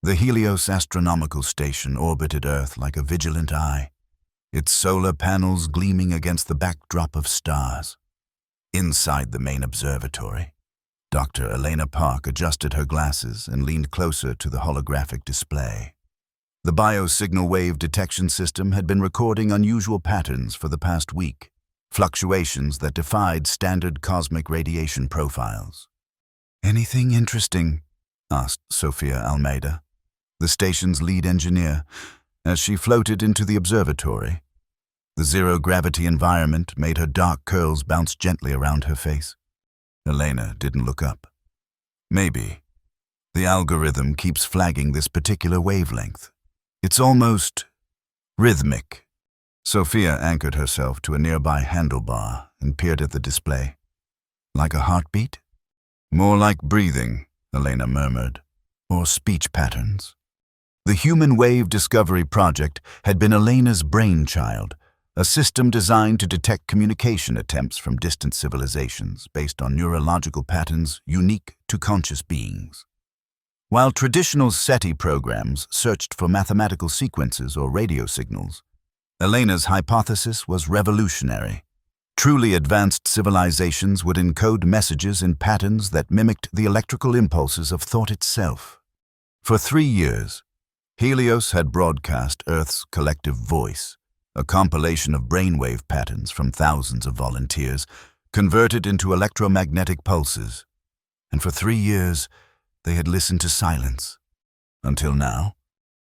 The Helios astronomical station orbited Earth like a vigilant eye, its solar panels gleaming against the backdrop of stars. Inside the main observatory, Dr. Elena Park adjusted her glasses and leaned closer to the holographic display. The biosignal wave detection system had been recording unusual patterns for the past week, fluctuations that defied standard cosmic radiation profiles. "Anything interesting?" asked Sophia Almeida, the station's lead engineer, as she floated into the observatory. The zero-gravity environment made her dark curls bounce gently around her face. Elena didn't look up. "Maybe. The algorithm keeps flagging this particular wavelength. It's almost rhythmic." Sophia anchored herself to a nearby handlebar and peered at the display. "Like a heartbeat?" "More like breathing," Elena murmured, "or speech patterns." The Human Wave Discovery Project had been Elena's brainchild, a system designed to detect communication attempts from distant civilizations based on neurological patterns unique to conscious beings. While traditional SETI programs searched for mathematical sequences or radio signals, Elena's hypothesis was revolutionary. Truly advanced civilizations would encode messages in patterns that mimicked the electrical impulses of thought itself. For 3 years, Helios had broadcast Earth's collective voice, a compilation of brainwave patterns from thousands of volunteers, converted into electromagnetic pulses. And for 3 years, they had listened to silence. Until now,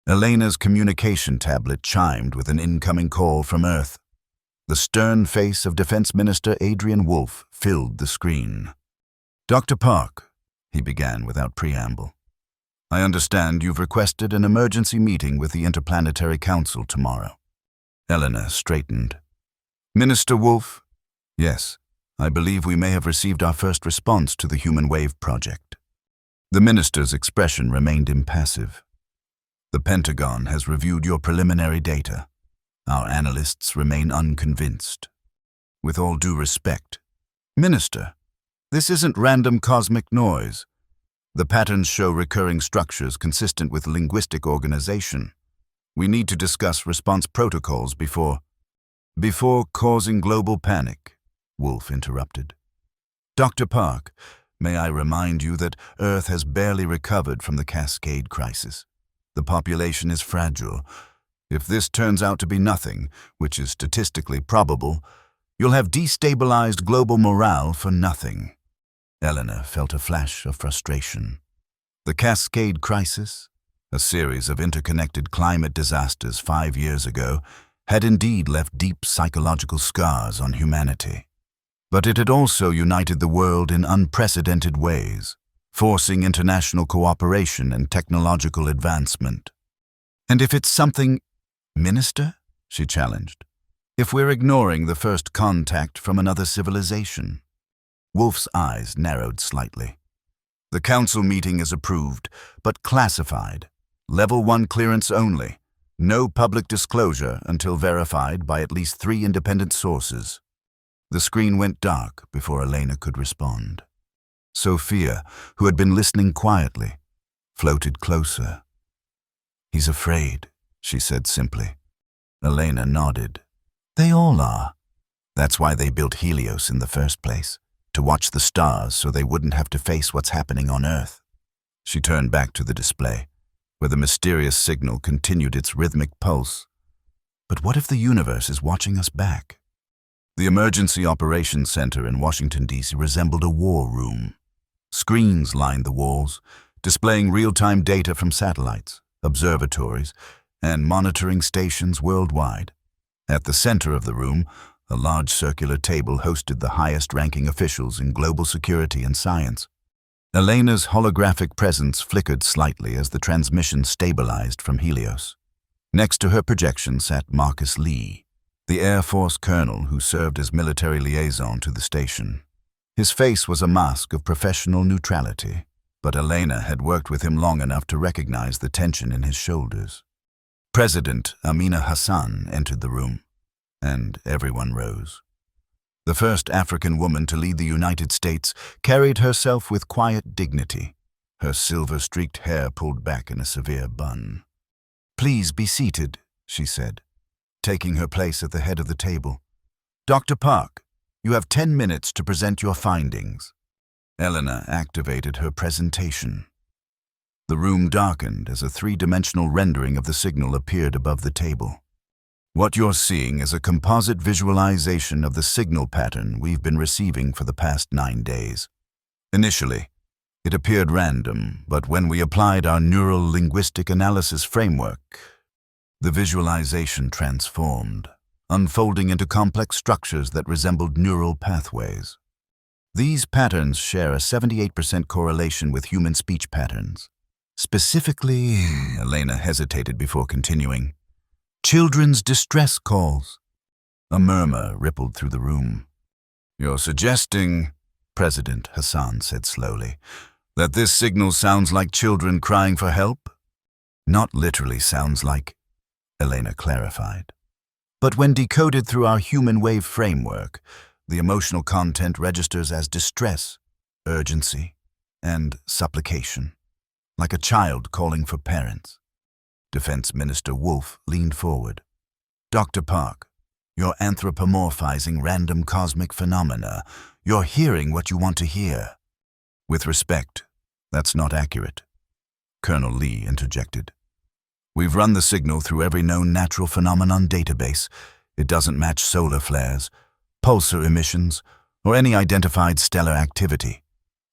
Elena's communication tablet chimed with an incoming call from Earth. The stern face of Defense Minister Adrian Wolf filled the screen. "Dr. Park," he began without preamble, "I understand you've requested an emergency meeting with the Interplanetary Council tomorrow." Elena straightened. "Minister Wolf?" "Yes, I believe we may have received our first response to the Human Wave Project." The minister's expression remained impassive. "The Pentagon has reviewed your preliminary data. Our analysts remain unconvinced. With all due respect, Minister, this isn't random cosmic noise. The patterns show recurring structures consistent with linguistic organization. We need to discuss response protocols before causing global panic," Wolf interrupted. "Dr. Park, may I remind you that Earth has barely recovered from the Cascade crisis. The population is fragile. If this turns out to be nothing, which is statistically probable, you'll have destabilized global morale for nothing." Elena felt a flash of frustration. The Cascade crisis, a series of interconnected climate disasters 5 years ago, had indeed left deep psychological scars on humanity. But it had also united the world in unprecedented ways, forcing international cooperation and technological advancement. "And if it's something, Minister?" she challenged. "If we're ignoring the first contact from another civilization?" Wolf's eyes narrowed slightly. "The council meeting is approved, but classified. Level 1 clearance only. No public disclosure until verified by at least 3 independent sources." The screen went dark before Elena could respond. Sophia, who had been listening quietly, floated closer. "He's afraid," she said simply. Elena nodded. "They all are. That's why they built Helios in the first place, to watch the stars so they wouldn't have to face what's happening on Earth." She turned back to the display, where the mysterious signal continued its rhythmic pulse. "But what if the universe is watching us back?" The Emergency Operations Center in Washington, D.C. resembled a war room. Screens lined the walls, displaying real-time data from satellites, observatories, and monitoring stations worldwide. At the center of the room, a large circular table hosted the highest-ranking officials in global security and science. Elena's holographic presence flickered slightly as the transmission stabilized from Helios. Next to her projection sat Marcus Lee, the Air Force colonel who served as military liaison to the station. His face was a mask of professional neutrality, but Elena had worked with him long enough to recognize the tension in his shoulders. President Amina Hassan entered the room, and everyone rose. The first African woman to lead the United States carried herself with quiet dignity, her silver-streaked hair pulled back in a severe bun. "Please be seated," she said, taking her place at the head of the table. "Dr. Park, you have 10 minutes to present your findings." Eleanor activated her presentation. The room darkened as a three-dimensional rendering of the signal appeared above the table. "What you're seeing is a composite visualization of the signal pattern we've been receiving for the past 9 days. Initially, it appeared random, but when we applied our neural linguistic analysis framework, the visualization transformed, unfolding into complex structures that resembled neural pathways. These patterns share a 78% correlation with human speech patterns. Specifically, Elena hesitated before continuing, children's distress calls. A murmur rippled through the room. "You're suggesting," President Hassan said slowly, "that this signal sounds like children crying for help?" "Not literally sounds like," Elena clarified. "But when decoded through our human wave framework, the emotional content registers as distress, urgency, and supplication, like a child calling for parents." Defense Minister Wolf leaned forward. "Dr. Park, you're anthropomorphizing random cosmic phenomena. You're hearing what you want to hear." "With respect, that's not accurate," Colonel Lee interjected. "We've run the signal through every known natural phenomenon database. It doesn't match solar flares, pulsar emissions, or any identified stellar activity,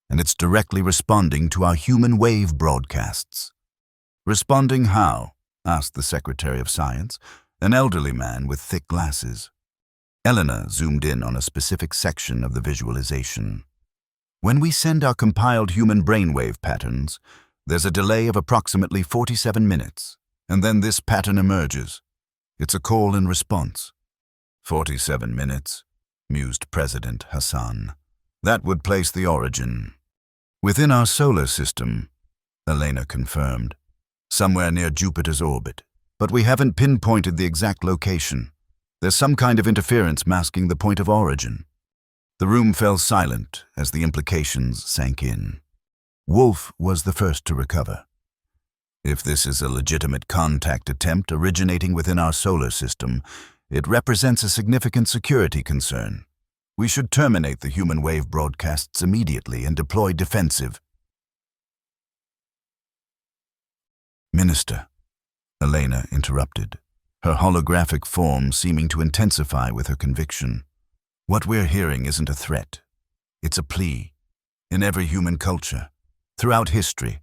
and it's directly responding to our human wave broadcasts." "Responding how?" asked the Secretary of Science, an elderly man with thick glasses. Eleanor zoomed in on a specific section of the visualization. "When we send our compiled human brainwave patterns, there's a delay of approximately 47 minutes, and then this pattern emerges. It's a call and response." 47 minutes, mused President Hassan. "That would place the origin within our solar system," Elena confirmed. "Somewhere near Jupiter's orbit, but we haven't pinpointed the exact location. There's some kind of interference masking the point of origin." The room fell silent as the implications sank in. Wolf was the first to recover. "If this is a legitimate contact attempt originating within our solar system, it represents a significant security concern. We should terminate the human wave broadcasts immediately and deploy defensive." "Minister," Elena interrupted, her holographic form seeming to intensify with her conviction. "What we're hearing isn't a threat. It's a plea. In every human culture, throughout history,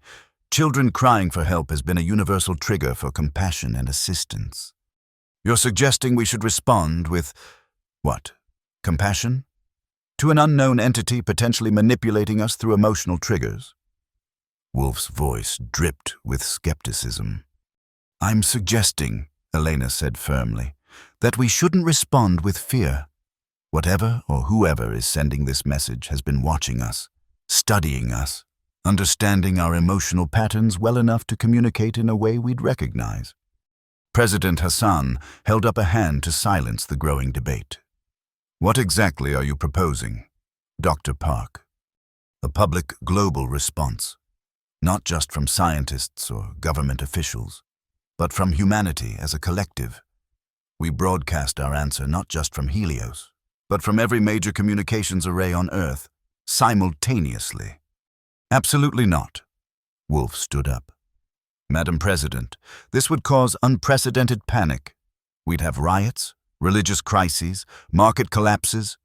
children crying for help has been a universal trigger for compassion and assistance. You're suggesting we should respond with, what, compassion? To an unknown entity potentially manipulating us through emotional triggers?" Wolf's voice dripped with skepticism. "I'm suggesting," Elena said firmly, "that we shouldn't respond with fear. Whatever or whoever is sending this message has been watching us, studying us, understanding our emotional patterns well enough to communicate in a way we'd recognize." President Hassan held up a hand to silence the growing debate. "What exactly are you proposing, Dr. Park?" "A public global response, not just from scientists or government officials, but from humanity as a collective. We broadcast our answer not just from Helios, but from every major communications array on Earth, simultaneously." "Absolutely not." Wolf stood up. "Madam President, this would cause unprecedented panic. We'd have riots, religious crises, market collapses."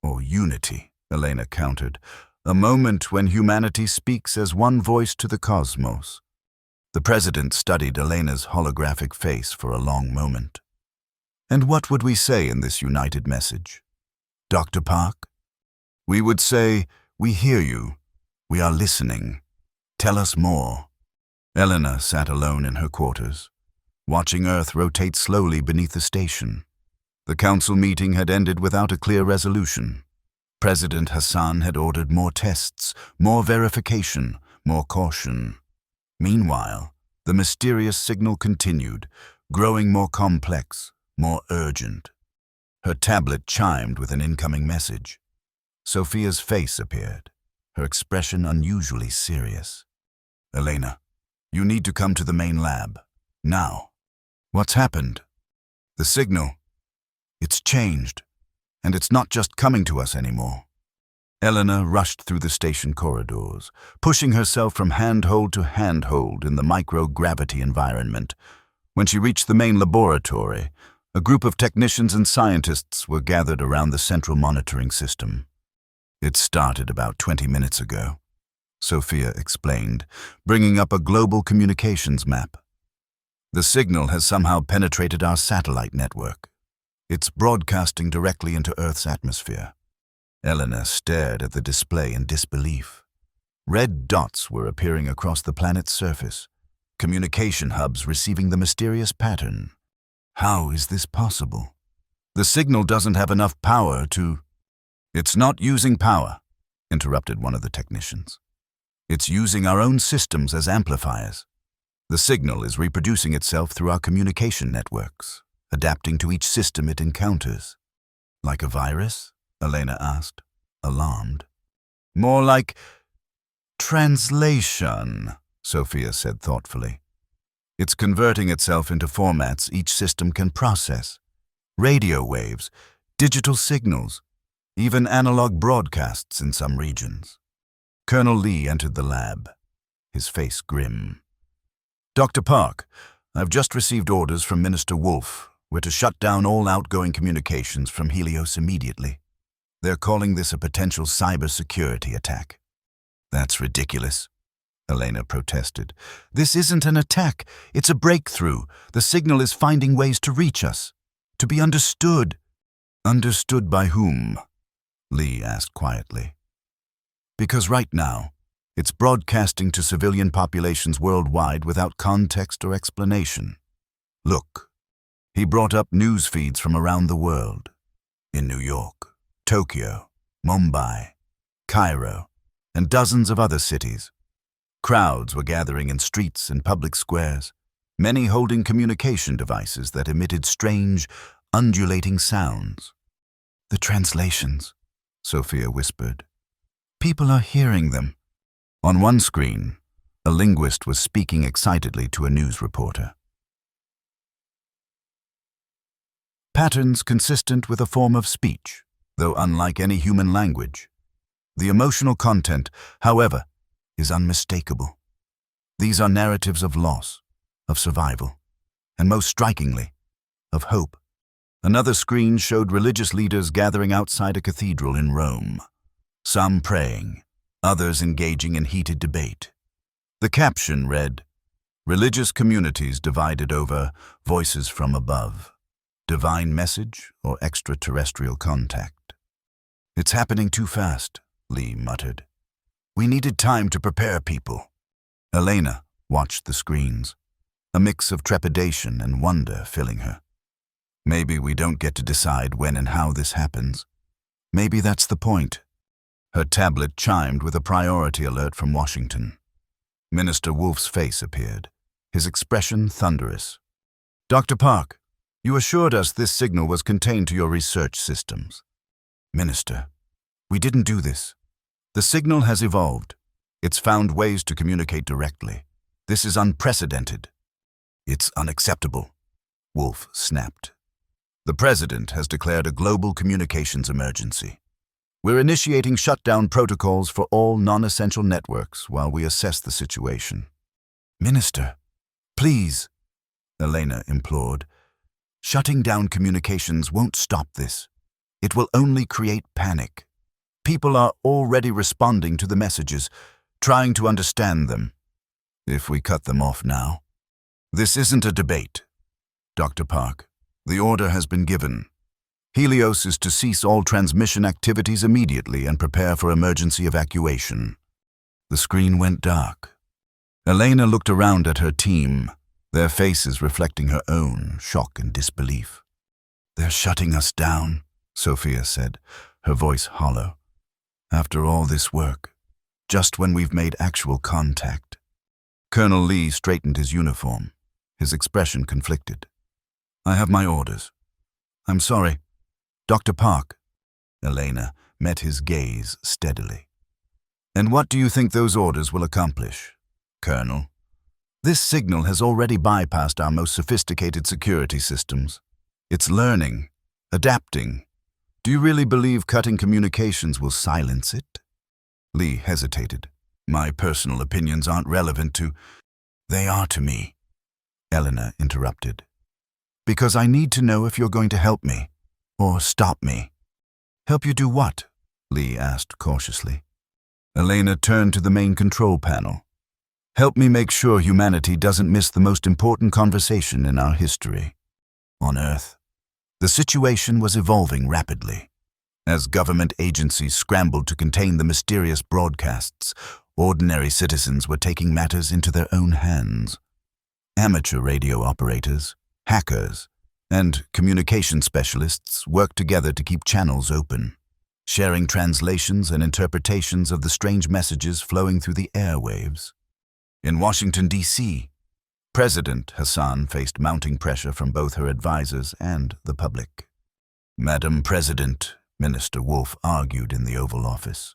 "Or unity," Elena countered, "a moment when humanity speaks as one voice to the cosmos." The President studied Elena's holographic face for a long moment. "And what would we say in this united message, Dr. Park?" "We would say, we hear you. We are listening. Tell us more." Elena sat alone in her quarters, watching Earth rotate slowly beneath the station. The council meeting had ended without a clear resolution. President Hassan had ordered more tests, more verification, more caution. Meanwhile, the mysterious signal continued, growing more complex, more urgent. Her tablet chimed with an incoming message. Sophia's face appeared, her expression unusually serious. Elena, you need to come to the main lab. Now. What's happened? The signal. It's changed. And it's not just coming to us anymore. Elena rushed through the station corridors, pushing herself from handhold to handhold in the microgravity environment. When she reached the main laboratory, a group of technicians and scientists were gathered around the central monitoring system. It started about 20 minutes ago, Sophia explained, bringing up a global communications map. The signal has somehow penetrated our satellite network. It's broadcasting directly into Earth's atmosphere. Elena stared at the display in disbelief. Red dots were appearing across the planet's surface, communication hubs receiving the mysterious pattern. How is this possible? The signal doesn't have enough power to... It's not using power, interrupted one of the technicians. It's using our own systems as amplifiers. The signal is reproducing itself through our communication networks, adapting to each system it encounters. Like a virus? Elena asked, alarmed. More like translation, Sophia said thoughtfully. It's converting itself into formats each system can process. Radio waves, digital signals, even analog broadcasts in some regions. Colonel Lee entered the lab, his face grim. Dr. Park, I've just received orders from Minister Wolf. We're to shut down all outgoing communications from Helios immediately. They're calling this a potential cybersecurity attack. That's ridiculous, Elena protested. This isn't an attack. It's a breakthrough. The signal is finding ways to reach us, to be understood. Understood by whom? Lee asked quietly. Because right now, it's broadcasting to civilian populations worldwide without context or explanation. Look, he brought up news feeds from around the world. In New York, Tokyo, Mumbai, Cairo, and dozens of other cities. Crowds were gathering in streets and public squares, many holding communication devices that emitted strange, undulating sounds. The translations, Sophia whispered. People are hearing them. On one screen, a linguist was speaking excitedly to a news reporter. Patterns consistent with a form of speech, though unlike any human language. The emotional content, however, is unmistakable. These are narratives of loss, of survival, and most strikingly, of hope. Another screen showed religious leaders gathering outside a cathedral in Rome, some praying, others engaging in heated debate. The caption read, "Religious communities divided over voices from above. Divine message or extraterrestrial contact." It's happening too fast, Lee muttered. We needed time to prepare people. Elena watched the screens, a mix of trepidation and wonder filling her. Maybe we don't get to decide when and how this happens. Maybe that's the point. Her tablet chimed with a priority alert from Washington. Minister Wolf's face appeared, his expression thunderous. Dr. Park, you assured us this signal was contained to your research systems. Minister, we didn't do this. The signal has evolved. It's found ways to communicate directly. This is unprecedented. It's unacceptable, Wolf snapped. The President has declared a global communications emergency. We're initiating shutdown protocols for all non-essential networks while we assess the situation. Minister, please, Elena implored. Shutting down communications won't stop this. It will only create panic. People are already responding to the messages, trying to understand them. If we cut them off now. This isn't a debate. Dr. Park, the order has been given. Helios is to cease all transmission activities immediately and prepare for emergency evacuation. The screen went dark. Elena looked around at her team, their faces reflecting her own shock and disbelief. They're shutting us down, Sophia said, her voice hollow. After all this work, just when we've made actual contact. Colonel Lee straightened his uniform, his expression conflicted. I have my orders. I'm sorry. Dr. Park, Elena met his gaze steadily. And what do you think those orders will accomplish? Colonel. This signal has already bypassed our most sophisticated security systems. It's learning, adapting. Do you really believe cutting communications will silence it? Lee hesitated. My personal opinions aren't relevant to... They are to me, Eleanor interrupted. Because I need to know if you're going to help me, or stop me. Help you do what? Lee asked cautiously. Elena turned to the main control panel. Help me make sure humanity doesn't miss the most important conversation in our history. On Earth, the situation was evolving rapidly. As government agencies scrambled to contain the mysterious broadcasts, ordinary citizens were taking matters into their own hands. Amateur radio operators, hackers, and communication specialists worked together to keep channels open, sharing translations and interpretations of the strange messages flowing through the airwaves. In Washington, D.C., President Hassan faced mounting pressure from both her advisors and the public. Madam President, Minister Wolf argued in the Oval Office,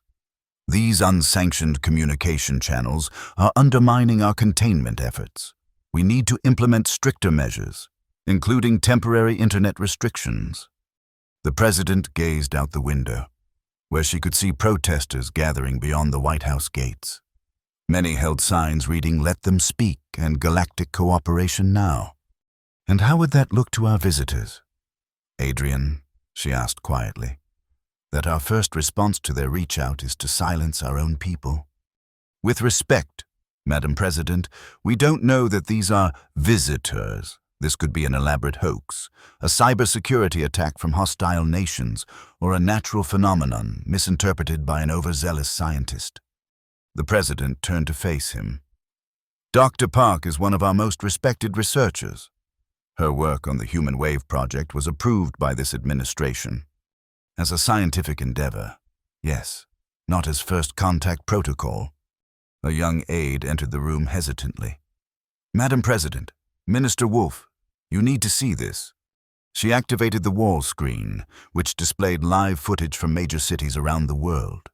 these unsanctioned communication channels are undermining our containment efforts. We need to implement stricter measures, including temporary internet restrictions. The President gazed out the window, where she could see protesters gathering beyond the White House gates. Many held signs reading, "Let them speak" and "Galactic Cooperation Now." And how would that look to our visitors? Adrian, she asked quietly, that our first response to their reach-out is to silence our own people. With respect, Madam President, we don't know that these are visitors. This could be an elaborate hoax, a cybersecurity attack from hostile nations, or a natural phenomenon misinterpreted by an overzealous scientist. The President turned to face him. Dr. Park is one of our most respected researchers. Her work on the Human Wave Project was approved by this administration. As a scientific endeavor, yes, not as first contact protocol. A young aide entered the room hesitantly. Madam President, Minister Wolf, you need to see this. She activated the wall screen, which displayed live footage from major cities around the world.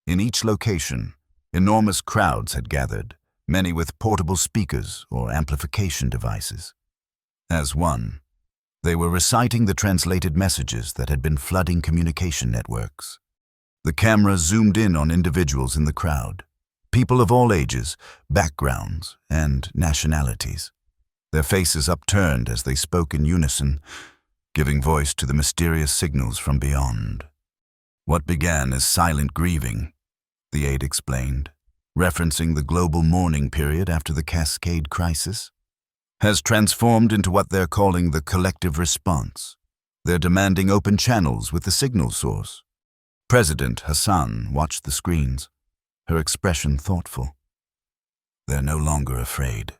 In each location, enormous crowds had gathered, many with portable speakers or amplification devices. As one, they were reciting the translated messages that had been flooding communication networks. The camera zoomed in on individuals in the crowd, people of all ages, backgrounds, and nationalities. Their faces upturned as they spoke in unison, giving voice to the mysterious signals from beyond. What began as silent grieving, the aide explained, referencing the global mourning period after the Cascade Crisis, has transformed into what they're calling the collective response. They're demanding open channels with the signal source. President Hassan watched the screens, her expression thoughtful. They're no longer afraid.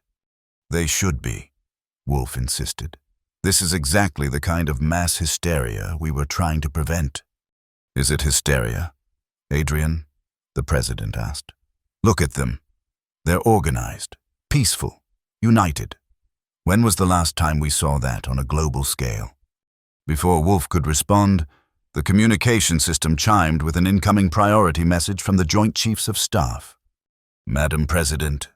They should be, Wolf insisted. This is exactly the kind of mass hysteria we were trying to prevent. Is it hysteria, Adrian? The President asked. Look at them. They're organized, peaceful, united. When was the last time we saw that on a global scale? Before Wolf could respond, the communication system chimed with an incoming priority message from the Joint Chiefs of Staff. Madam President,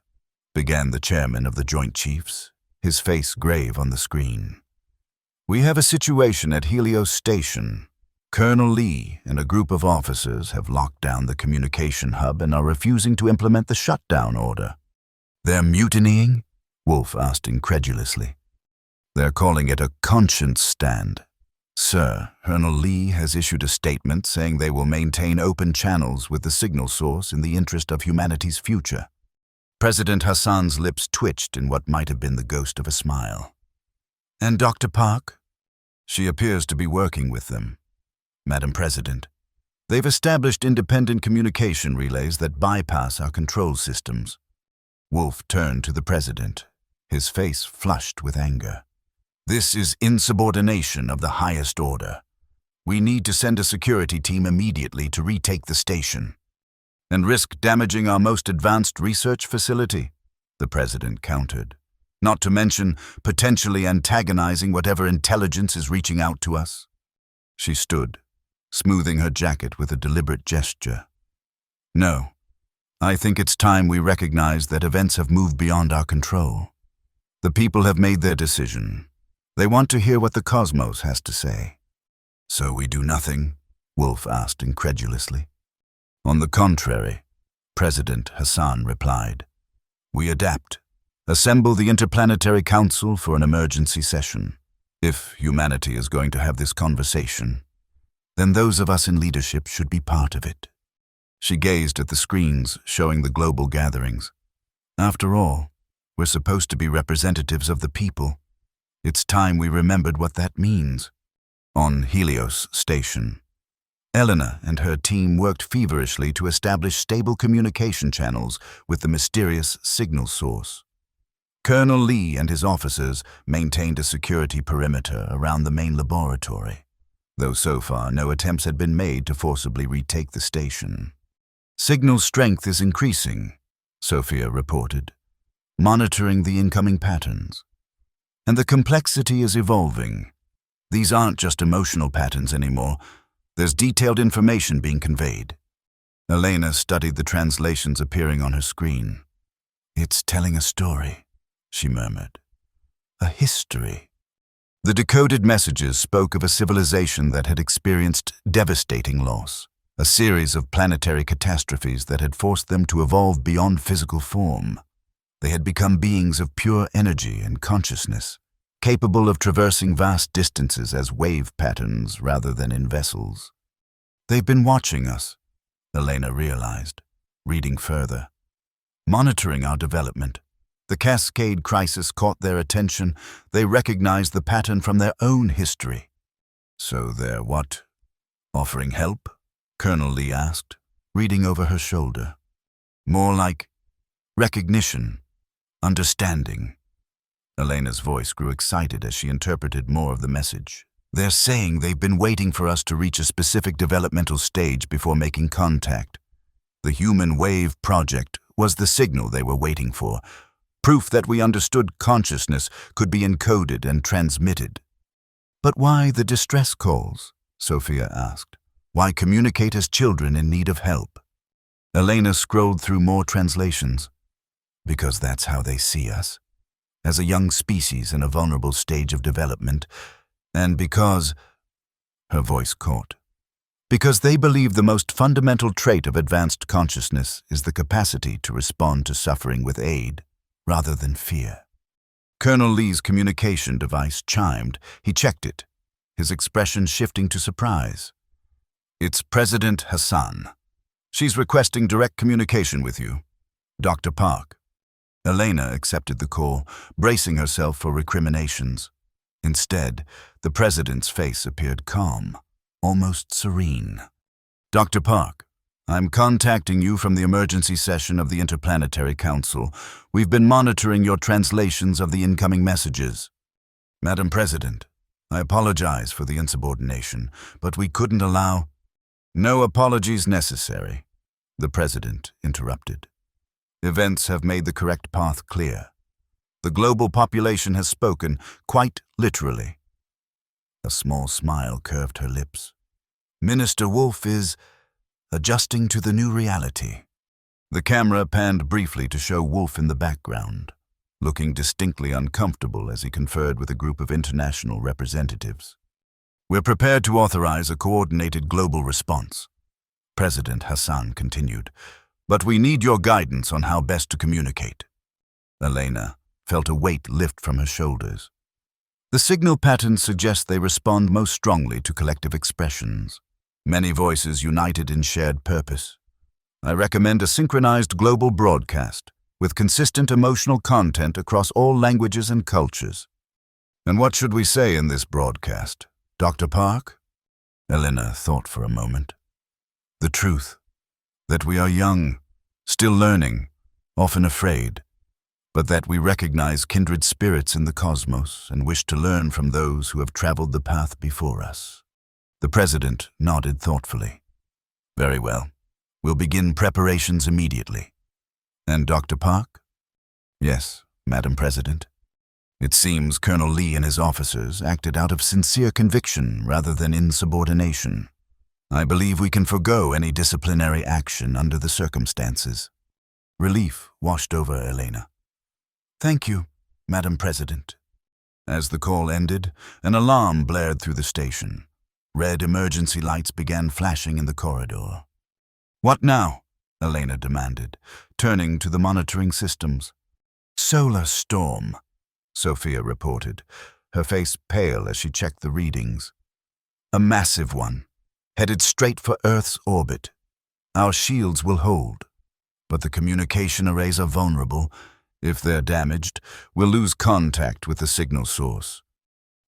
began the chairman of the Joint Chiefs, his face grave on the screen. We have a situation at Helios Station. Colonel Lee and a group of officers have locked down the communication hub and are refusing to implement the shutdown order. They're mutinying? Wolf asked incredulously. They're calling it a conscience stand. Sir, Colonel Lee has issued a statement saying they will maintain open channels with the signal source in the interest of humanity's future. President Hassan's lips twitched in what might have been the ghost of a smile. And Dr. Park? She appears to be working with them. Madam President, they've established independent communication relays that bypass our control systems. Wolf turned to the President, his face flushed with anger. This is insubordination of the highest order. We need to send a security team immediately to retake the station. And risk damaging our most advanced research facility, the President countered. Not to mention potentially antagonizing whatever intelligence is reaching out to us. She stood, smoothing her jacket with a deliberate gesture. No, I think it's time we recognize that events have moved beyond our control. The people have made their decision. They want to hear what the cosmos has to say. So we do nothing? Wolf asked incredulously. On the contrary, President Hassan replied. We adapt. Assemble the Interplanetary Council for an emergency session. If humanity is going to have this conversation, then those of us in leadership should be part of it. She gazed at the screens showing the global gatherings. After all, we're supposed to be representatives of the people. It's time we remembered what that means. On Helios Station, Eleanor and her team worked feverishly to establish stable communication channels with the mysterious signal source. Colonel Lee and his officers maintained a security perimeter around the main laboratory, though so far no attempts had been made to forcibly retake the station. Signal strength is increasing, Sophia reported, monitoring the incoming patterns. And the complexity is evolving. These aren't just emotional patterns anymore. There's detailed information being conveyed. Elena studied the translations appearing on her screen. It's telling a story, she murmured. A history. The decoded messages spoke of a civilization that had experienced devastating loss, a series of planetary catastrophes that had forced them to evolve beyond physical form. They had become beings of pure energy and consciousness, capable of traversing vast distances as wave patterns rather than in vessels. They've been watching us, Elena realized, reading further. Monitoring our development. The Cascade crisis caught their attention. They recognized the pattern from their own history. So they're what? Offering help? Colonel Lee asked, reading over her shoulder. More like recognition, understanding. Elena's voice grew excited as she interpreted more of the message. They're saying they've been waiting for us to reach a specific developmental stage before making contact. The Human Wave Project was the signal they were waiting for, proof that we understood consciousness could be encoded and transmitted. But why the distress calls? Sophia asked. Why communicate as children in need of help? Elena scrolled through more translations. Because that's how they see us, as a young species in a vulnerable stage of development, and because, her voice caught, because they believe the most fundamental trait of advanced consciousness is the capacity to respond to suffering with aid, rather than fear. Colonel Lee's communication device chimed. He checked it, his expression shifting to surprise. It's President Hassan. She's requesting direct communication with you. Dr. Park. Elena accepted the call, bracing herself for recriminations. Instead, the president's face appeared calm, almost serene. Dr. Park, I'm contacting you from the emergency session of the Interplanetary Council. We've been monitoring your translations of the incoming messages. Madam President, I apologize for the insubordination, but we couldn't allow— No apologies necessary, the president interrupted. Events have made the correct path clear. The global population has spoken, quite literally. A small smile curved her lips. Minister Wolf is adjusting to the new reality. The camera panned briefly to show Wolf in the background, looking distinctly uncomfortable as he conferred with a group of international representatives. We're prepared to authorize a coordinated global response, President Hassan continued, but we need your guidance on how best to communicate. Elena felt a weight lift from her shoulders. The signal patterns suggest they respond most strongly to collective expressions, many voices united in shared purpose. I recommend a synchronized global broadcast with consistent emotional content across all languages and cultures. And what should we say in this broadcast, Dr. Park? Elena thought for a moment. The truth, that we are young, still learning, often afraid, but that we recognize kindred spirits in the cosmos and wish to learn from those who have traveled the path before us. The president nodded thoughtfully. Very well. We'll begin preparations immediately. And Dr. Park? Yes, Madam President. It seems Colonel Lee and his officers acted out of sincere conviction rather than insubordination. I believe we can forgo any disciplinary action under the circumstances. Relief washed over Elena. "Thank you, Madam President." As the call ended, an alarm blared through the station. Red emergency lights began flashing in the corridor. "What now?" Elena demanded, turning to the monitoring systems. "Solar storm," Sophia reported, her face pale as she checked the readings. "A massive one, headed straight for Earth's orbit. Our shields will hold, but the communication arrays are vulnerable. If they're damaged, we'll lose contact with the signal source."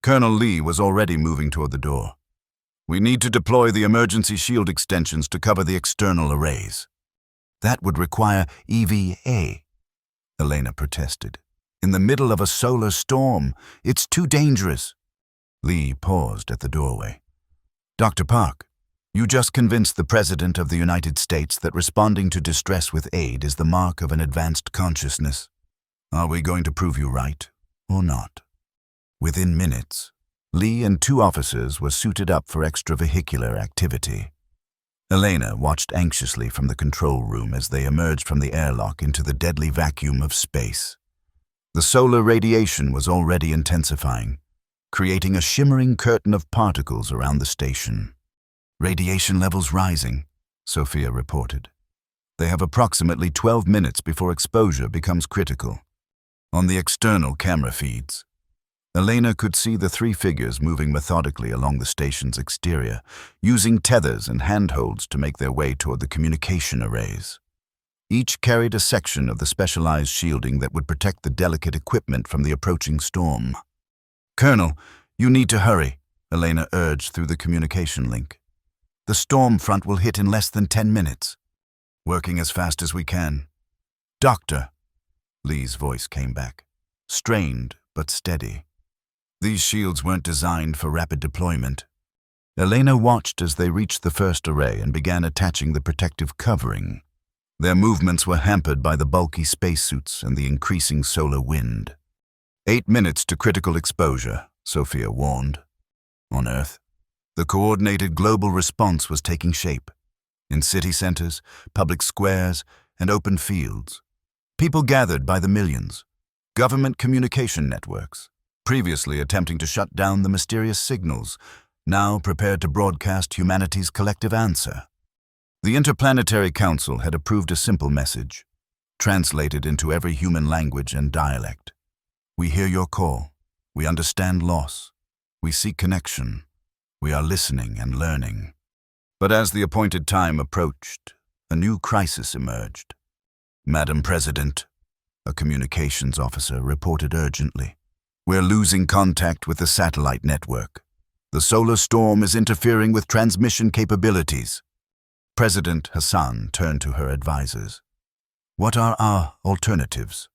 Colonel Lee was already moving toward the door. "We need to deploy the emergency shield extensions to cover the external arrays." "That would require EVA," Elena protested. "In the middle of a solar storm, it's too dangerous." Lee paused at the doorway. "Dr. Park, you just convinced the President of the United States that responding to distress with aid is the mark of an advanced consciousness. Are we going to prove you right, or not?" Within minutes, Lee and 2 officers were suited up for extravehicular activity. Elena watched anxiously from the control room as they emerged from the airlock into the deadly vacuum of space. The solar radiation was already intensifying, creating a shimmering curtain of particles around the station. "Radiation levels rising," Sophia reported. "They have approximately 12 minutes before exposure becomes critical." On the external camera feeds, Elena could see the 3 figures moving methodically along the station's exterior, using tethers and handholds to make their way toward the communication arrays. Each carried a section of the specialized shielding that would protect the delicate equipment from the approaching storm. "Colonel, you need to hurry," Elena urged through the communication link. "The storm front will hit in less than 10 minutes. Working as fast as we can." "Doctor," Lee's voice came back, strained but steady. "These shields weren't designed for rapid deployment." Elena watched as they reached the first array and began attaching the protective covering. Their movements were hampered by the bulky spacesuits and the increasing solar wind. 8 minutes to critical exposure, Sophia warned. On Earth, the coordinated global response was taking shape. In city centers, public squares, and open fields, people gathered by the millions. Government communication networks, previously attempting to shut down the mysterious signals, now prepared to broadcast humanity's collective answer. The Interplanetary Council had approved a simple message, translated into every human language and dialect. "We hear your call. We understand loss. We seek connection. We are listening and learning." But as the appointed time approached, a new crisis emerged. "Madam President," a communications officer reported urgently, "we're losing contact with the satellite network. The solar storm is interfering with transmission capabilities." President Hassan turned to her advisors. "What are our alternatives?"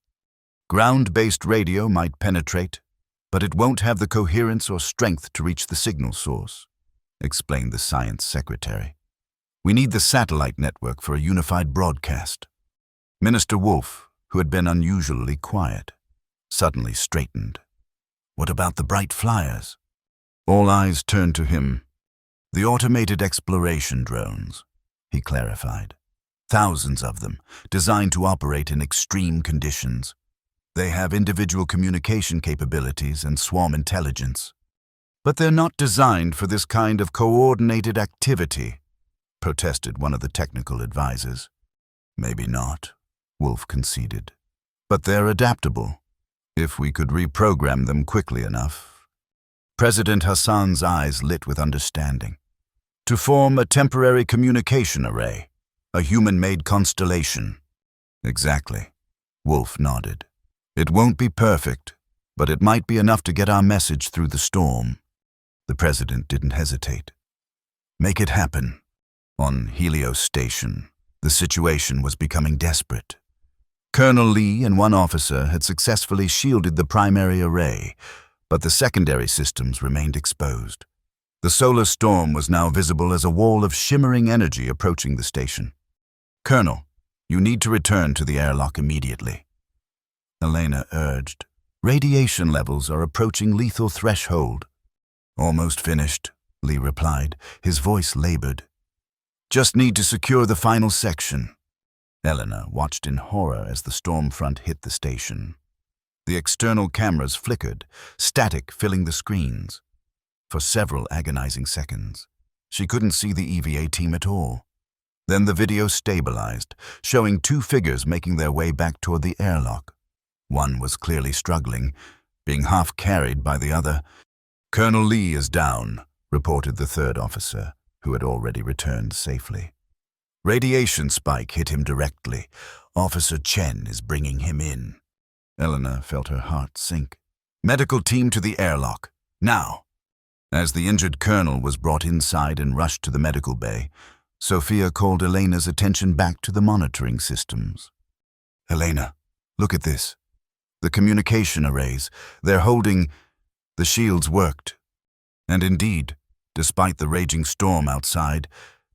"Ground-based radio might penetrate, but it won't have the coherence or strength to reach the signal source," explained the science secretary. "We need the satellite network for a unified broadcast." Minister Wolf, who had been unusually quiet, suddenly straightened. "What about the bright flyers?" All eyes turned to him. "The automated exploration drones," he clarified. "Thousands of them, designed to operate in extreme conditions. They have individual communication capabilities and swarm intelligence. But they're not designed for this kind of coordinated activity," protested one of the technical advisors. "Maybe not," Wolf conceded. "But they're adaptable, if we could reprogram them quickly enough." President Hassan's eyes lit with understanding. "To form a temporary communication array, a human-made constellation." "Exactly," Wolf nodded. "It won't be perfect, but it might be enough to get our message through the storm." The president didn't hesitate. "Make it happen." On Helios Station, the situation was becoming desperate. Colonel Lee and 1 officer had successfully shielded the primary array, but the secondary systems remained exposed. The solar storm was now visible as a wall of shimmering energy approaching the station. "Colonel, you need to return to the airlock immediately," Elena urged. "Radiation levels are approaching lethal threshold." "Almost finished," Lee replied, his voice labored. "Just need to secure the final section." Eleanor watched in horror as the storm front hit the station. The external cameras flickered, static filling the screens. For several agonizing seconds, she couldn't see the EVA team at all. Then the video stabilized, showing two figures making their way back toward the airlock. One was clearly struggling, being half carried by the other. "Colonel Lee is down," reported the third officer, who had already returned safely. "Radiation spike hit him directly. Officer Chen is bringing him in." Eleanor felt her heart sink. "Medical team to the airlock, now!" As the injured colonel was brought inside and rushed to the medical bay, Sophia called Elena's attention back to the monitoring systems. "Elena, look at this. The communication arrays, they're holding..." The shields worked. And indeed, despite the raging storm outside,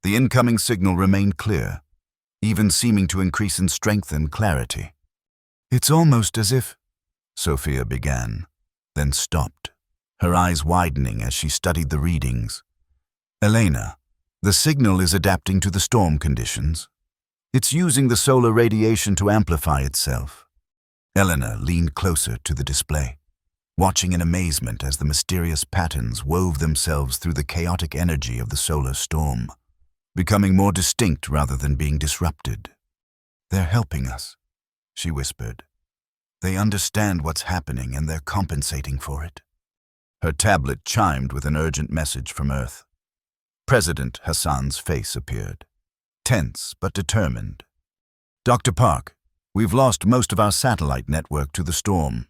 the incoming signal remained clear, even seeming to increase in strength and clarity. "It's almost as if..." Sophia began, then stopped, her eyes widening as she studied the readings. "Elena, the signal is adapting to the storm conditions. It's using the solar radiation to amplify itself." Eleanor leaned closer to the display, watching in amazement as the mysterious patterns wove themselves through the chaotic energy of the solar storm, becoming more distinct rather than being disrupted. "They're helping us," she whispered. "They understand what's happening and they're compensating for it." Her tablet chimed with an urgent message from Earth. President Hassan's face appeared, tense but determined. "Dr. Park, we've lost most of our satellite network to the storm.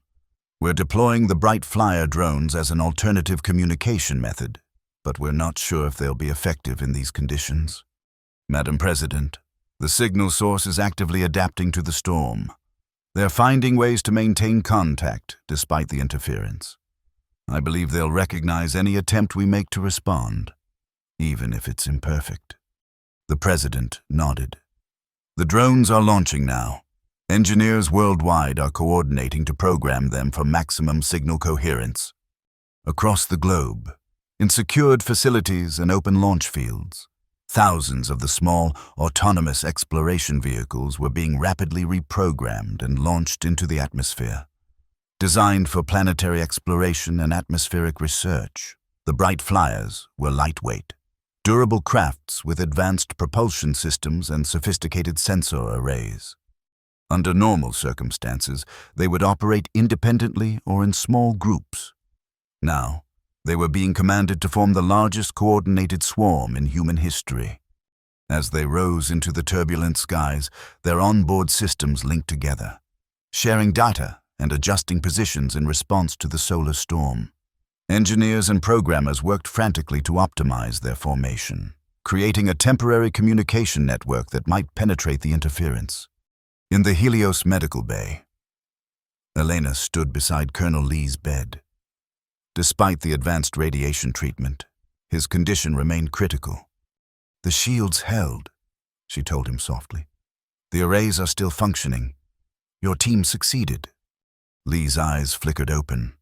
We're deploying the Bright Flyer drones as an alternative communication method, but we're not sure if they'll be effective in these conditions. Madam President, the signal source is actively adapting to the storm. They're finding ways to maintain contact despite the interference. I believe they'll recognize any attempt we make to respond, even if it's imperfect." The President nodded. "The drones are launching now. Engineers worldwide are coordinating to program them for maximum signal coherence. Across the globe, in secured facilities and open launch fields, thousands of the small, autonomous exploration vehicles were being rapidly reprogrammed and launched into the atmosphere. Designed for planetary exploration and atmospheric research, the Bright Flyers were lightweight, durable crafts with advanced propulsion systems and sophisticated sensor arrays. Under normal circumstances, they would operate independently or in small groups. Now, they were being commanded to form the largest coordinated swarm in human history. As they rose into the turbulent skies, their onboard systems linked together, sharing data and adjusting positions in response to the solar storm. Engineers and programmers worked frantically to optimize their formation, creating a temporary communication network that might penetrate the interference. In the Helios medical bay, Elena stood beside Colonel Lee's bed. Despite the advanced radiation treatment, his condition remained critical. "The shields held," she told him softly. "The arrays are still functioning. Your team succeeded." Lee's eyes flickered open.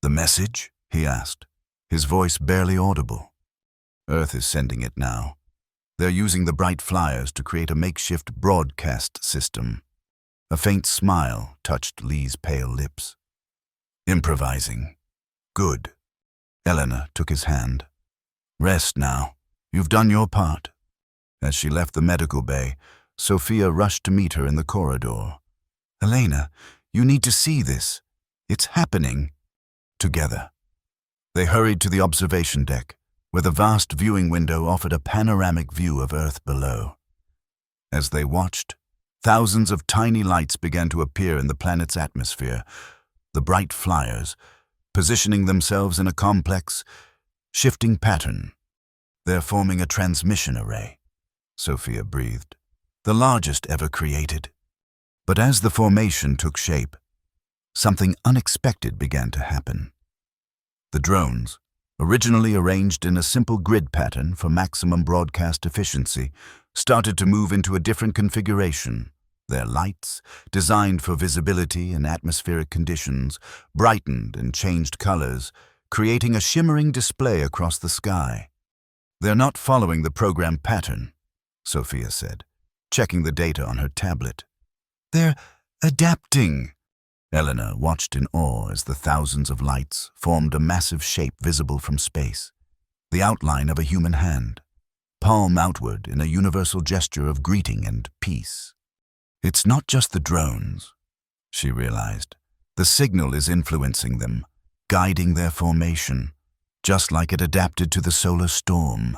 "The message?" he asked, his voice barely audible. "Earth is sending it now. They're using the Bright Flyers to create a makeshift broadcast system." A faint smile touched Lee's pale lips. "Improvising. Good." Eleanor took his hand. "Rest now. You've done your part." As she left the medical bay, Sophia rushed to meet her in the corridor. "Elena, you need to see this. It's happening." Together, they hurried to the observation deck, where the vast viewing window offered a panoramic view of Earth below. As they watched, thousands of tiny lights began to appear in the planet's atmosphere, the Bright Flyers, positioning themselves in a complex, shifting pattern. "They're forming a transmission array," Sophia breathed, "the largest ever created." But as the formation took shape, something unexpected began to happen. The drones, originally arranged in a simple grid pattern for maximum broadcast efficiency, started to move into a different configuration. Their lights, designed for visibility in atmospheric conditions, brightened and changed colors, creating a shimmering display across the sky. "They're not following the program pattern," Sophia said, checking the data on her tablet. "They're adapting." Eleanor watched in awe as the thousands of lights formed a massive shape visible from space, the outline of a human hand, palm outward in a universal gesture of greeting and peace. "It's not just the drones," she realized. "The signal is influencing them, guiding their formation, just like it adapted to the solar storm."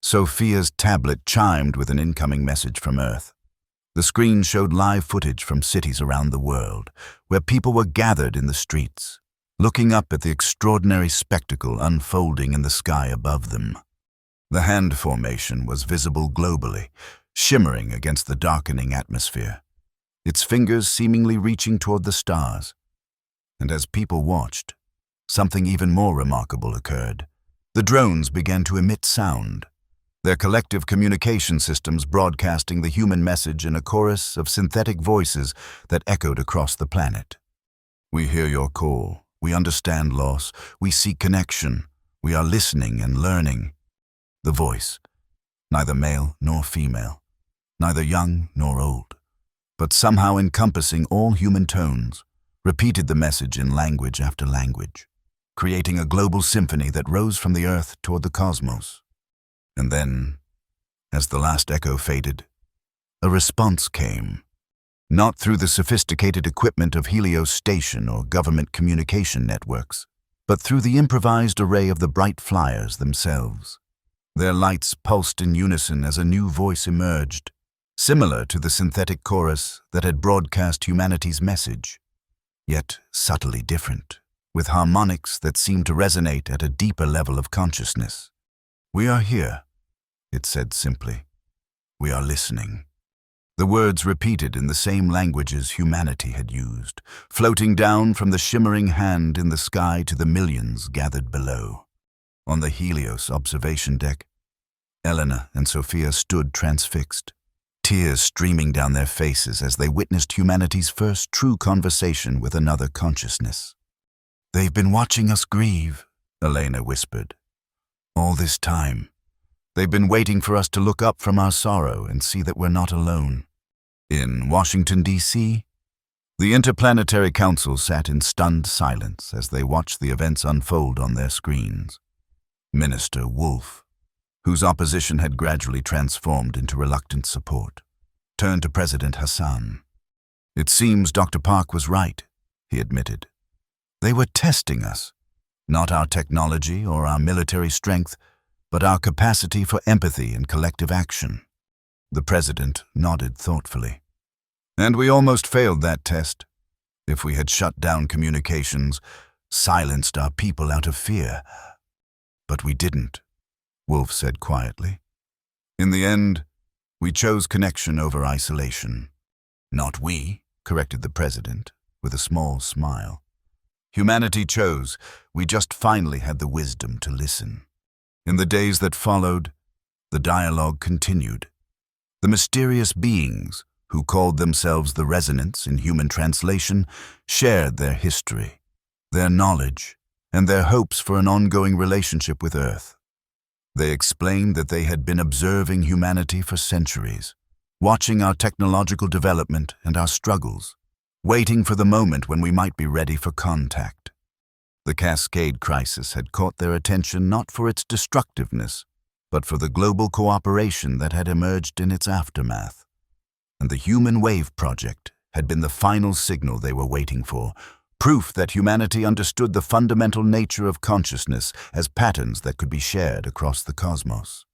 Sophia's tablet chimed with an incoming message from Earth. The screen showed live footage from cities around the world, where people were gathered in the streets, looking up at the extraordinary spectacle unfolding in the sky above them. The hand formation was visible globally, shimmering against the darkening atmosphere, its fingers seemingly reaching toward the stars. And as people watched, something even more remarkable occurred. The drones began to emit sound, their collective communication systems broadcasting the human message in a chorus of synthetic voices that echoed across the planet. "We hear your call. We understand loss. We seek connection. We are listening and learning." The voice, neither male nor female, neither young nor old, but somehow encompassing all human tones, repeated the message in language after language, creating a global symphony that rose from the Earth toward the cosmos. And then, as the last echo faded, a response came, not through the sophisticated equipment of Helios Station or government communication networks, but through the improvised array of the bright flyers themselves. Their lights pulsed in unison as a new voice emerged, similar to the synthetic chorus that had broadcast humanity's message, yet subtly different, with harmonics that seemed to resonate at a deeper level of consciousness. "We are here," it said simply. "We are listening." The words repeated in the same languages humanity had used, floating down from the shimmering hand in the sky to the millions gathered below. On the Helios observation deck, Eleanor and Sophia stood transfixed, tears streaming down their faces as they witnessed humanity's first true conversation with another consciousness. "They've been watching us grieve," Elena whispered. "All this time. They've been waiting for us to look up from our sorrow and see that we're not alone." In Washington, D.C., the Interplanetary Council sat in stunned silence as they watched the events unfold on their screens. Minister Wolf, whose opposition had gradually transformed into reluctant support, turned to President Hassan. "It seems Dr. Park was right," he admitted. "They were testing us. Not our technology or our military strength, but our capacity for empathy and collective action." The president nodded thoughtfully. "And we almost failed that test. If we had shut down communications, silenced our people out of fear. But we didn't," Wolf said quietly. "In the end, we chose connection over isolation." "Not we," corrected the president, with a small smile. "Humanity chose. We just finally had the wisdom to listen." In the days that followed, the dialogue continued. The mysterious beings, who called themselves the Resonance in human translation, shared their history, their knowledge, and their hopes for an ongoing relationship with Earth. They explained that they had been observing humanity for centuries, watching our technological development and our struggles, waiting for the moment when we might be ready for contact. The Cascade Crisis had caught their attention not for its destructiveness, but for the global cooperation that had emerged in its aftermath. And the Human Wave Project had been the final signal they were waiting for, proof that humanity understood the fundamental nature of consciousness as patterns that could be shared across the cosmos.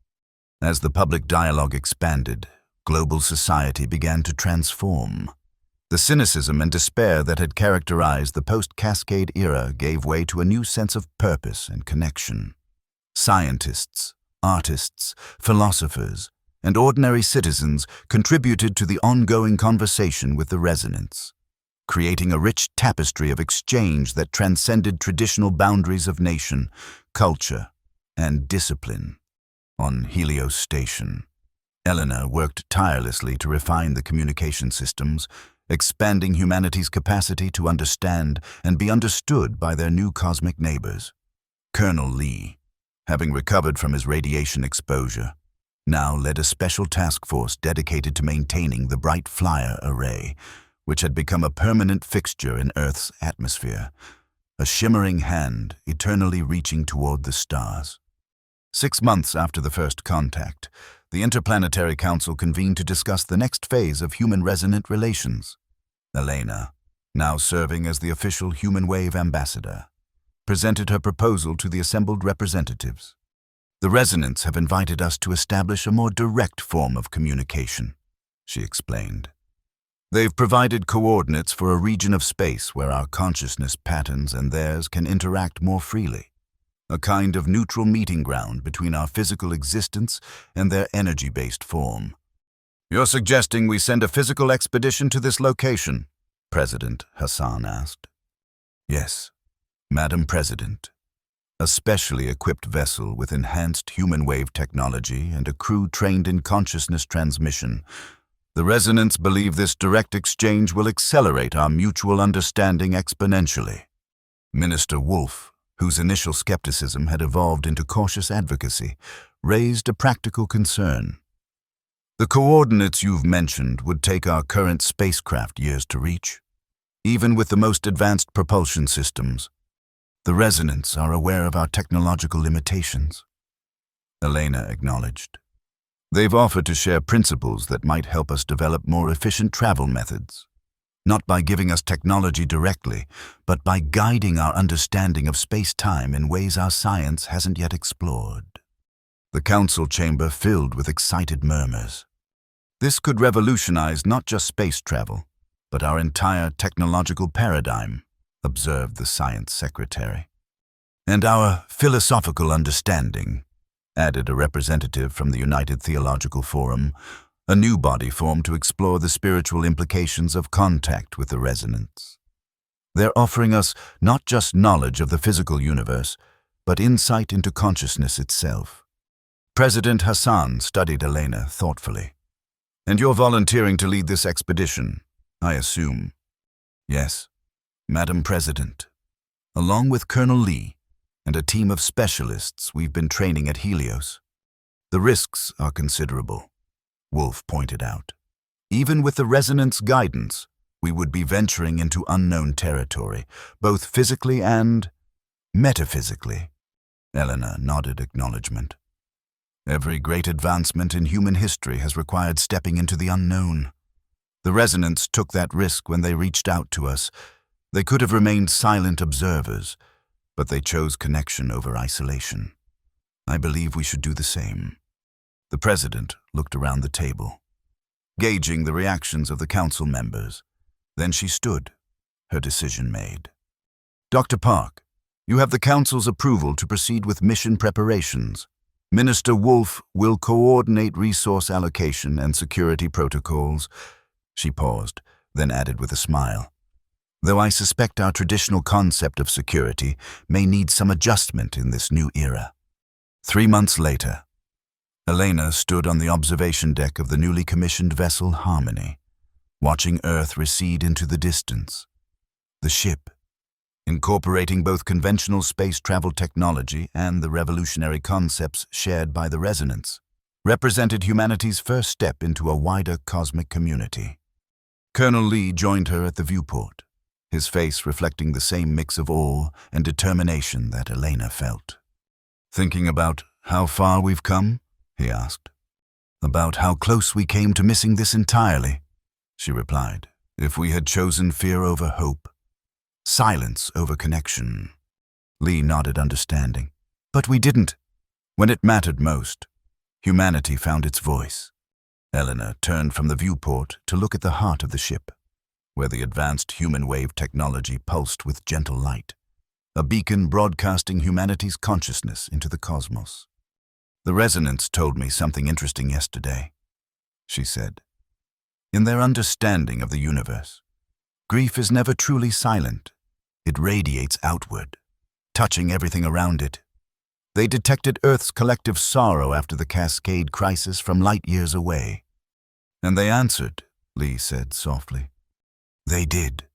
As the public dialogue expanded, global society began to transform. The cynicism and despair that had characterized the post-Cascade era gave way to a new sense of purpose and connection. Scientists, artists, philosophers, and ordinary citizens contributed to the ongoing conversation with the Resonance, creating a rich tapestry of exchange that transcended traditional boundaries of nation, culture, and discipline. On Helios Station, Eleanor worked tirelessly to refine the communication systems, expanding humanity's capacity to understand and be understood by their new cosmic neighbors. Colonel Lee, having recovered from his radiation exposure, now led a special task force dedicated to maintaining the Bright Flyer array, which had become a permanent fixture in Earth's atmosphere, a shimmering hand eternally reaching toward the stars. 6 months after the first contact, the Interplanetary Council convened to discuss the next phase of human-resonant relations. Elena, now serving as the official Human Wave ambassador, presented her proposal to the assembled representatives. "The Resonants have invited us to establish a more direct form of communication," she explained. "They've provided coordinates for a region of space where our consciousness patterns and theirs can interact more freely, a kind of neutral meeting ground between our physical existence and their energy-based form." "You're suggesting we send a physical expedition to this location?" President Hassan asked. "Yes, Madam President. A specially equipped vessel with enhanced human wave technology and a crew trained in consciousness transmission. The Resonants believe this direct exchange will accelerate our mutual understanding exponentially." Minister Wolf, whose initial skepticism had evolved into cautious advocacy, raised a practical concern. "The coordinates you've mentioned would take our current spacecraft years to reach. Even with the most advanced propulsion systems, the Resonants are aware of our technological limitations." Elena acknowledged. "They've offered to share principles that might help us develop more efficient travel methods, not by giving us technology directly, but by guiding our understanding of space-time in ways our science hasn't yet explored." The council chamber filled with excited murmurs. "This could revolutionize not just space travel, but our entire technological paradigm," observed the science secretary. "And our philosophical understanding," added a representative from the United Theological Forum, a new body formed to explore the spiritual implications of contact with the Resonants. "They're offering us not just knowledge of the physical universe, but insight into consciousness itself." President Hassan studied Elena thoughtfully. "And you're volunteering to lead this expedition, I assume?" "Yes, Madam President. Along with Colonel Lee and a team of specialists we've been training at Helios. The risks are considerable," Wolf pointed out. "Even with the Resonance guidance, we would be venturing into unknown territory, both physically and metaphysically." Elena nodded acknowledgement. "Every great advancement in human history has required stepping into the unknown. The Resonants took that risk when they reached out to us. They could have remained silent observers, but they chose connection over isolation. I believe we should do the same." The president looked around the table, gauging the reactions of the council members. Then she stood, her decision made. "Dr. Park, you have the council's approval to proceed with mission preparations. Minister Wolf will coordinate resource allocation and security protocols." She paused, then added with a smile, "Though I suspect our traditional concept of security may need some adjustment in this new era." 3 months later, Elena stood on the observation deck of the newly commissioned vessel Harmony, watching Earth recede into the distance. The ship, incorporating both conventional space travel technology and the revolutionary concepts shared by the Resonants, represented humanity's first step into a wider cosmic community. Colonel Lee joined her at the viewport, his face reflecting the same mix of awe and determination that Elena felt. "Thinking about how far we've come?" he asked. "About how close we came to missing this entirely," she replied. "If we had chosen fear over hope, silence over connection." Lee nodded understanding. "But we didn't. When it mattered most, humanity found its voice." Elena turned from the viewport to look at the heart of the ship, where the advanced human wave technology pulsed with gentle light, a beacon broadcasting humanity's consciousness into the cosmos. "The Resonants told me something interesting yesterday," she said. "In their understanding of the universe, grief is never truly silent. It radiates outward, touching everything around it. They detected Earth's collective sorrow after the Cascade crisis from light years away." "And they answered," Lee said softly. "They did.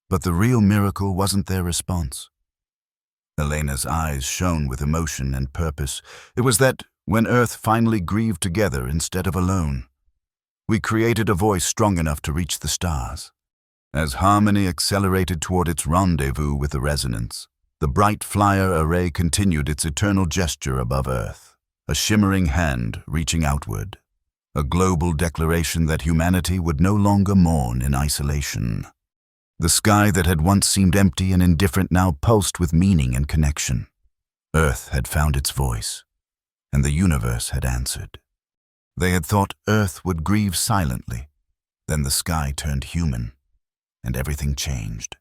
But the real miracle wasn't their response." Elena's eyes shone with emotion and purpose. "It was that When Earth finally grieved together instead of alone, we created a voice strong enough to reach the stars. As harmony accelerated toward its rendezvous with the resonance, the bright flyer array continued its eternal gesture above Earth, a shimmering hand reaching outward, a global declaration that humanity would no longer mourn in isolation. The sky that had once seemed empty and indifferent now pulsed with meaning and connection. Earth had found its voice, and the universe had answered. They had thought Earth would grieve silently, then the sky turned human, and everything changed.